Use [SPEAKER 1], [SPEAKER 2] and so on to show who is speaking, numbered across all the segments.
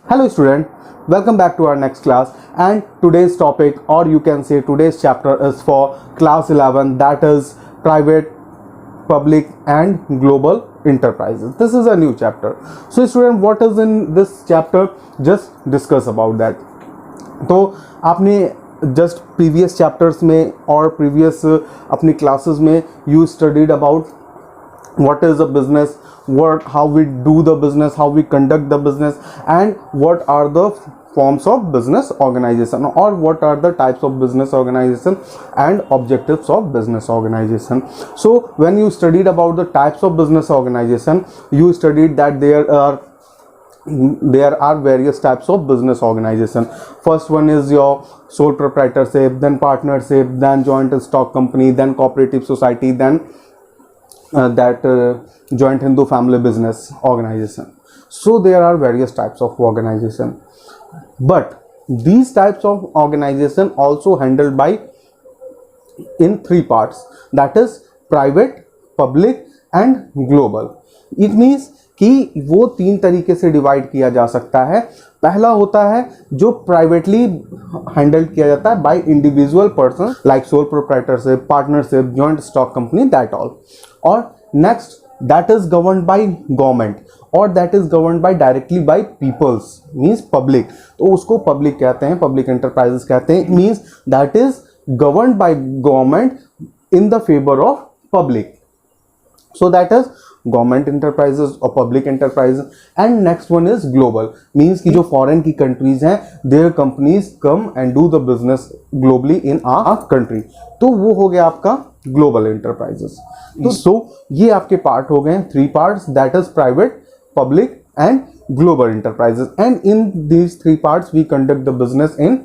[SPEAKER 1] Hello student, welcome back to our next class, and today's topic, or you can say today's chapter, is for class 11, that is private, public and global enterprises. This is a new chapter. So student, what is in this chapter? Just discuss about that. तो आपने just previous chapters में और previous अपनी classes में you studied about what is a business, how we do the business, how we conduct the business, and what are the forms of business organization, or what are the types of business organization and objectives of business organization. So when you studied about the types of business organization, you studied that there are various types of business organization. First one is your sole proprietorship, then partnership, then joint stock company, then cooperative society, then joint Hindu family business organization. So there are various types of organization, but these types of organization also handled by in three parts, that is private, public and global. It means कि वो तीन तरीके से divide किया जा सकता है. पहला होता है जो प्राइवेटली हैंडल किया जाता है by individual person, like sole proprietorship, partnership, joint stock company, that all. और next, that is governed by government, और that is governed by directly by peoples, means public. तो उसको पब्लिक कहते हैं, पब्लिक एंटरप्राइजेस कहते हैं. Means that is governed by government in the favour of public. So that is government enterprises or public enterprises. And next one is global, means कि जो foreign की countries हैं, their companies come and do the business globally in our country. तो वो हो गया आपका global enterprises. तो ये आपके part हो गए, three parts, that is private, public and global enterprises. And in these three parts we conduct the business in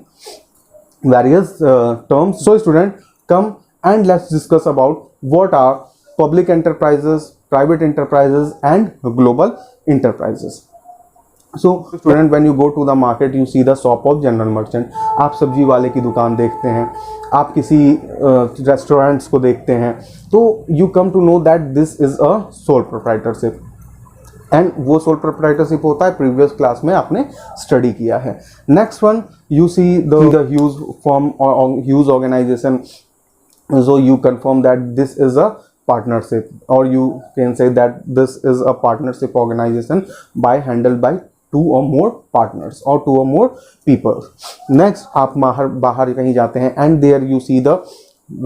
[SPEAKER 1] various terms. So student, come and let's discuss about what are public enterprises, private enterprises and global enterprises. So student, when you go to the market, you see the shop of general merchant. आप सब्जी वाले की दुकान देखते हैं, आप किसी restaurants को देखते हैं, तो you come to know that this is a sole proprietorship. And वो सोल प्रोप्राइटरशिप होता है, प्रीवियस क्लास में आपने स्टडी किया है. Next one, you see the huge form और huge organisation. So you confirm that this is a partnership, or you can say that this is a partnership organization by handled by two or more partners or two or more people. Next, आप बाहर कहीं जाते हैं and there you see the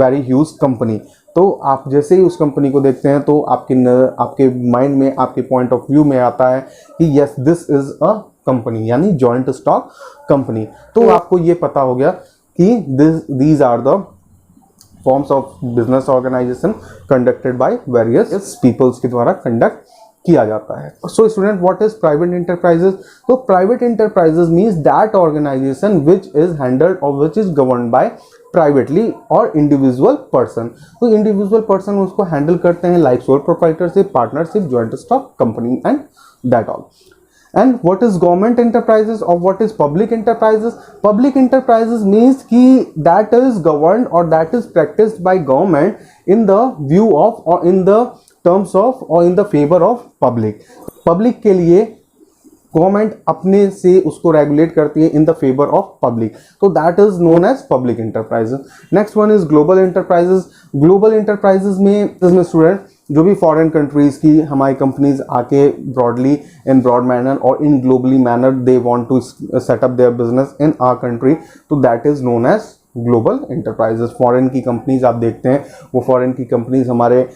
[SPEAKER 1] very huge company. तो आप जैसे ही उस company को देखते हैं तो आपके माइंड में, आपके पॉइंट ऑफ व्यू में आता है कि yes, this is a company, यानी जॉइंट स्टॉक कंपनी. तो आपको ये पता हो गया कि these are the forms of business organization conducted by various peoples के द्वारा conduct किया जाता है. So student, what is private enterprises? So private enterprises means that organization which is handled or which is governed by privately or individual person. तो individual person उसको handle करते हैं, like sole proprietorship, partnership, joint stock company and that all. And what is government enterprises or what is public enterprises? Public enterprises means कि that is governed or that is practiced by government in the view of or in the terms of or in the favor of public. Public के लिए government अपने से उसको regulate करती है in the favour of public, तो that is known as public enterprises. Next one is global enterprises. Global enterprises में student जो भी फॉरेन कंट्रीज की हमारी कंपनीज आके ब्रॉडली इन ब्रॉड मैनर और in globally manner they want to set up their business in our country, तो that is known as global enterprises. Foreign की companies आप देखते हैं, वो फॉरेन की कंपनीज हमारे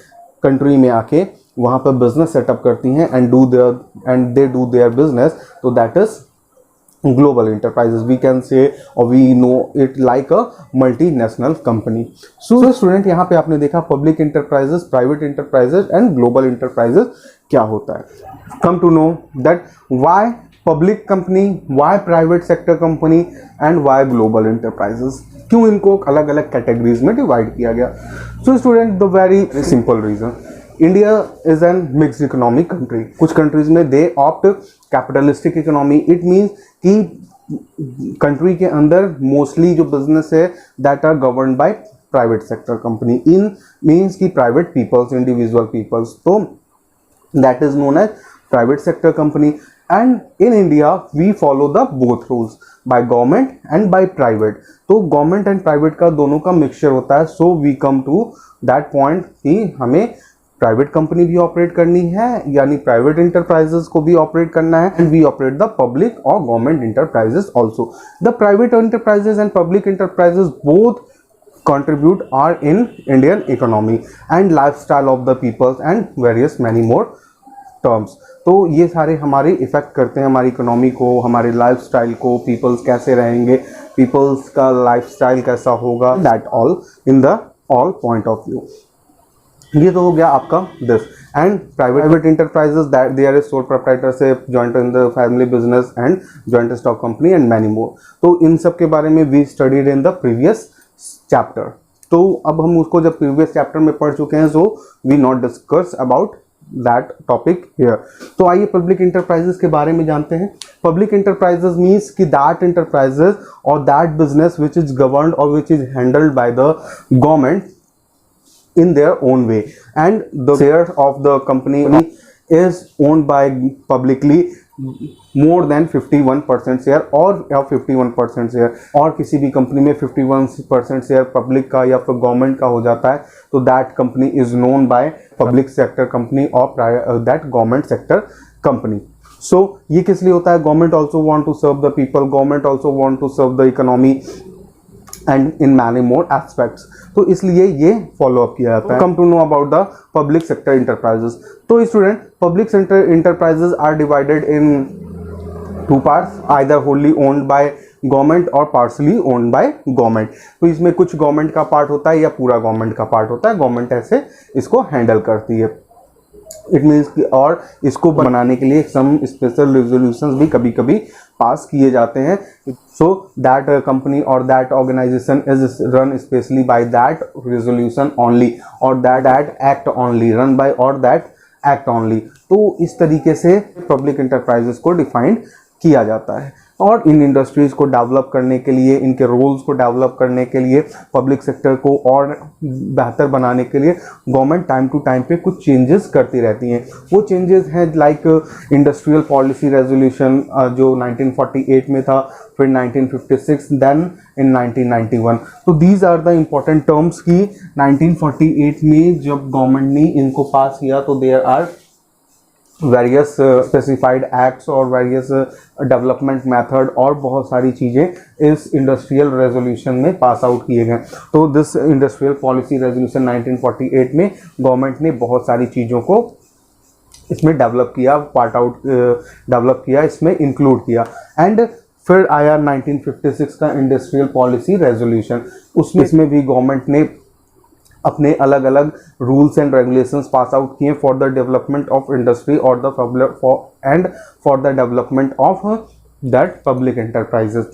[SPEAKER 1] कंट्री में आके वहाँ पर बिजनेस सेटअप करती हैं and they do their business, तो that is global enterprises. We can say or we know it like a multinational company. So student, यहाँ पे आपने देखा public enterprises, private enterprises and global enterprises क्या होता है. Come to know that why public company, why private sector company and why global enterprises. क्यों इनको अलग अलग कैटेगरीज में डिवाइड किया गया? So student, the very simple reason. India is an mixed economic country. कुछ कंट्रीज में they opt capitalistic economy. It means कि कंट्री के अंदर मोस्टली जो बिजनेस है that are governed by private sector company. In means की private peoples, individual peoples, तो that is known as private sector company. And in India we follow the both rules by government and by private. तो government and private का दोनों का mixture होता है। So we come to that point कि हमें private company भी operate करनी है, यानी प्राइवेट इंटरप्राइजेस को भी ऑपरेट करना है, and we operate the public और government enterprises also. The private enterprises and public enterprises both contribute are in Indian economy and lifestyle of the peoples and various many more terms। तो ये सारे हमारे effect करते हैं हमारी economy को, हमारे लाइफस्टाइल को, पीपल्स कैसे रहेंगे, पीपल्स का लाइफस्टाइल कैसा होगा, that all in the all point of view. ये तो हो गया आपका this. And private enterprises that they are a sole proprietorship, joint in the family business and joint stock company and many more. तो इन सब के बारे में we studied in the previous chapter. तो अब हम उसको जब प्रीवियस चैप्टर में पढ़ चुके हैं, so we not discuss about that topic here. तो आइए पब्लिक इंटरप्राइजेस के बारे में जानते हैं। पब्लिक इंटरप्राइजेस मीन्स कि दैट इंटरप्राइजेस और that business which is governed और which is handled by the government in their own way, and the shares of the company is owned by publicly more than 51% share और 51% share, और किसी भी company में 51% share public का या फिर government का हो जाता है, तो that company is known by public sector company और that government sector company. So ये किस लिए होता है? Government also want to serve the people, government also want to serve the economy and in many more aspects. तो इसलिए ये follow up किया जाता है। Come to know about the public sector enterprises. तो student, public sector enterprises are divided in two parts, either wholly owned by government और partially owned by government. तो इसमें कुछ गवर्नमेंट का पार्ट होता है या पूरा गवर्नमेंट का पार्ट होता है, गवर्नमेंट ऐसे इसको हैंडल करती है। इट मीन्स कि और इसको बनाने के लिए सम स्पेशल रेजोल्यूशंस भी कभी कभी पास किए जाते हैं। सो दैट कंपनी और that organisation is run specially by that resolution only और that act only, run by और दैट एक्ट ओनली। तो इस तरीके से पब्लिक इंटरप्राइजेस को डिफाइंड किया जाता है। और इन इंडस्ट्रीज़ को डेवलप करने के लिए, इनके रोल्स को डेवलप करने के लिए, पब्लिक सेक्टर को और बेहतर बनाने के लिए गवर्नमेंट टाइम टू टाइम पे कुछ चेंजेस करती रहती हैं। वो चेंजेस हैं लाइक इंडस्ट्रियल पॉलिसी रेजोल्यूशन जो 1948 में था, फिर 1956, देन इन 1991। तो these are the important terms की 1948 में जब गवर्नमेंट ने इनको पास किया, तो there are various specified acts और वेरियस डेवलपमेंट मेथड और बहुत सारी चीज़ें इस इंडस्ट्रियल रेजोल्यूशन में पास आउट किए गए। तो दिस इंडस्ट्रियल पॉलिसी रेजोल्यूशन 1948 में गवर्नमेंट ने बहुत सारी चीज़ों को इसमें डेवलप किया, पार्ट आउट डेवलप किया, इसमें इंक्लूड किया। एंड फिर आया 1956 का इंडस्ट्रियल पॉलिसी रेजोल्यूशन। इसमें भी गवर्नमेंट ने अपने अलग अलग rules and regulations pass out किए for the development of industry और the for the development of that public enterprises.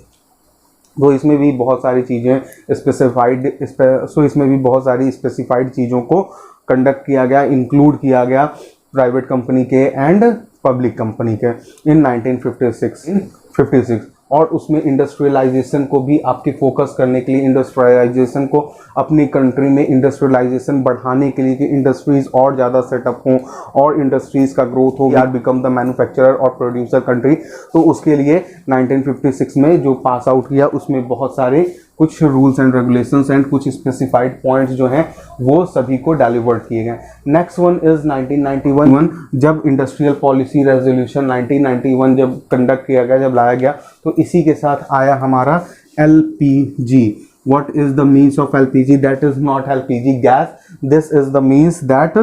[SPEAKER 1] तो इसमें भी बहुत सारी चीज़ें इसमें भी बहुत सारी स्पेसिफाइड चीज़ों को कंडक्ट किया गया, इंक्लूड किया गया प्राइवेट कंपनी के एंड पब्लिक कंपनी के इन 1956। और उसमें इंडस्ट्रियलाइजेशन को भी आपके फोकस करने के लिए, इंडस्ट्रियलाइजेशन को अपनी कंट्री में इंडस्ट्रियलाइजेशन बढ़ाने के लिए कि इंडस्ट्रीज़ और ज़्यादा सेटअप हों और इंडस्ट्रीज़ का ग्रोथ हो, यार बिकम द मैन्युफैक्चरर और प्रोड्यूसर कंट्री। तो उसके लिए 1956 में जो पास आउट किया उसमें बहुत सारे कुछ रूल्स एंड रेगुलेशंस एंड कुछ स्पेसिफाइड पॉइंट्स जो हैं वो सभी को डेलीवर्ड किए गए। नेक्स्ट वन इज 1991, जब इंडस्ट्रियल पॉलिसी रेजोल्यूशन 1991 जब कंडक्ट किया गया, जब लाया गया, तो इसी के साथ आया हमारा LPG। What is the means of LPG? That is not LPG gas. This is the means that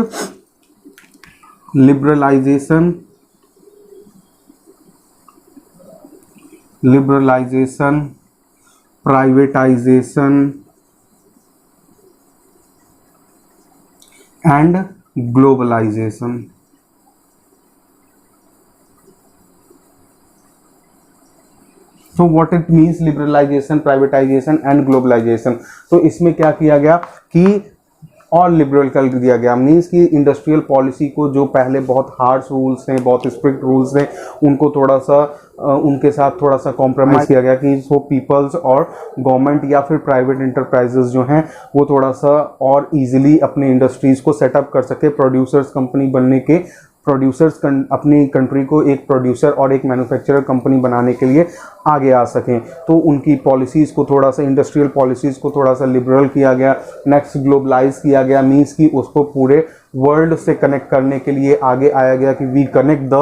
[SPEAKER 1] liberalization, privatization and globalization। तो what it means liberalisation, privatisation and globalisation. तो इसमें क्या किया गया कि और लिबरल कर दिया गया, मीन्स कि इंडस्ट्रियल पॉलिसी को जो पहले बहुत हार्श रूल्स थे, बहुत स्ट्रिक्ट रूल्स थे, उनको थोड़ा सा उनके साथ थोड़ा सा कॉम्प्रोमाइज़ किया गया कि सो पीपल्स और गवर्नमेंट या फिर प्राइवेट इंटरप्राइजेस जो हैं वो थोड़ा सा और इजीली अपने इंडस्ट्रीज़ को सेटअप कर सके, प्रोड्यूसर्स कंपनी बनने के प्रोड्यूसर्स अपनी कंट्री को एक प्रोड्यूसर और एक मैन्युफैक्चरर कंपनी बनाने के लिए आगे आ सकें। तो उनकी पॉलिसीज़ को थोड़ा सा, इंडस्ट्रियल पॉलिसीज़ को थोड़ा सा लिबरल किया गया, नेक्स्ट ग्लोबलाइज किया गया, मीन्स कि उसको पूरे वर्ल्ड से कनेक्ट करने के लिए आगे आया गया कि we connect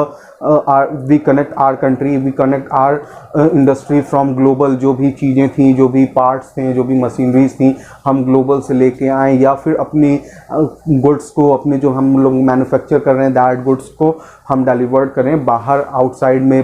[SPEAKER 1] our country, we connect our industry from global. जो भी चीज़ें थी, जो भी पार्ट्स थे, जो भी मशीनरीज थी, हम ग्लोबल से लेके आए, या फिर अपनी गुड्स को, अपने जो हम लोग मैन्युफैक्चर कर रहे हैं दैट गुड्स को हम डिलीवर करें बाहर आउटसाइड में।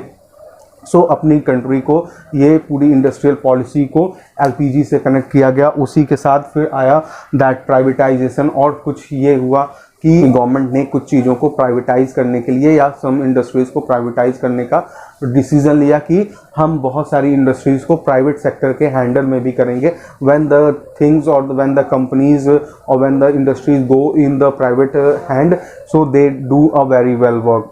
[SPEAKER 1] सो अपनी कंट्री को ये पूरी इंडस्ट्रियल पॉलिसी को एलपीजी से कनेक्ट किया गया। उसी के साथ फिर आया दैट प्राइवेटाइजेशन, और कुछ ये हुआ कि गवर्नमेंट ने कुछ चीज़ों को प्राइवेटाइज करने के लिए या सम इंडस्ट्रीज़ को प्राइवेटाइज करने का डिसीजन लिया कि हम बहुत सारी इंडस्ट्रीज़ को प्राइवेट सेक्टर के हैंडल में भी करेंगे। व्हेन द थिंग्स और व्हेन द कंपनीज और when the industries go in the private hand, so they do a very well work,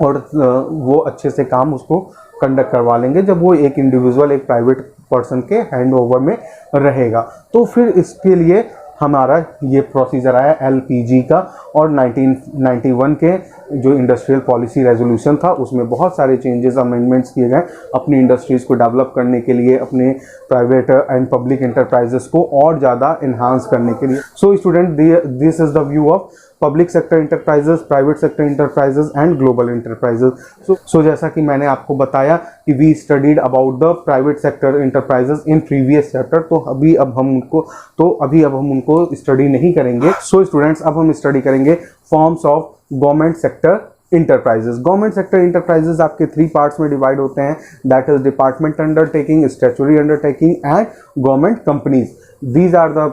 [SPEAKER 1] और वो अच्छे से काम उसको कंडक्ट करवा लेंगे जब वो एक इंडिविजुअल, एक प्राइवेट पर्सन के हैंड ओवर में रहेगा। तो फिर इसके लिए हमारा ये प्रोसीजर आया एलपीजी का, और 1991 के जो इंडस्ट्रियल पॉलिसी रेजोल्यूशन था उसमें बहुत सारे चेंजेस, अमेंडमेंट्स किए गए अपनी इंडस्ट्रीज़ को डेवलप करने के लिए, अपने प्राइवेट एंड पब्लिक इंटरप्राइजेस को और ज़्यादा इन्हांस करने के लिए। So student, this is the view of public sector enterprises, private sector enterprises and global enterprises. So जैसा कि मैंने आपको बताया कि we studied about the private sector enterprises in previous chapter, तो अभी अब हम उनको स्टडी नहीं करेंगे। सो स्टूडेंट्स, अब हम स्टडी करेंगे forms of government sector enterprises. Government sector enterprises आपके 3 पार्ट्स में डिवाइड होते हैं, that is department undertaking, statutory undertaking and government companies. These are the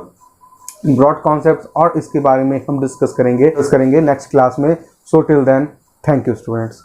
[SPEAKER 1] broad concepts, और इसके बारे में हम डिस्कस करेंगे नेक्स्ट क्लास में। So till then, thank you students.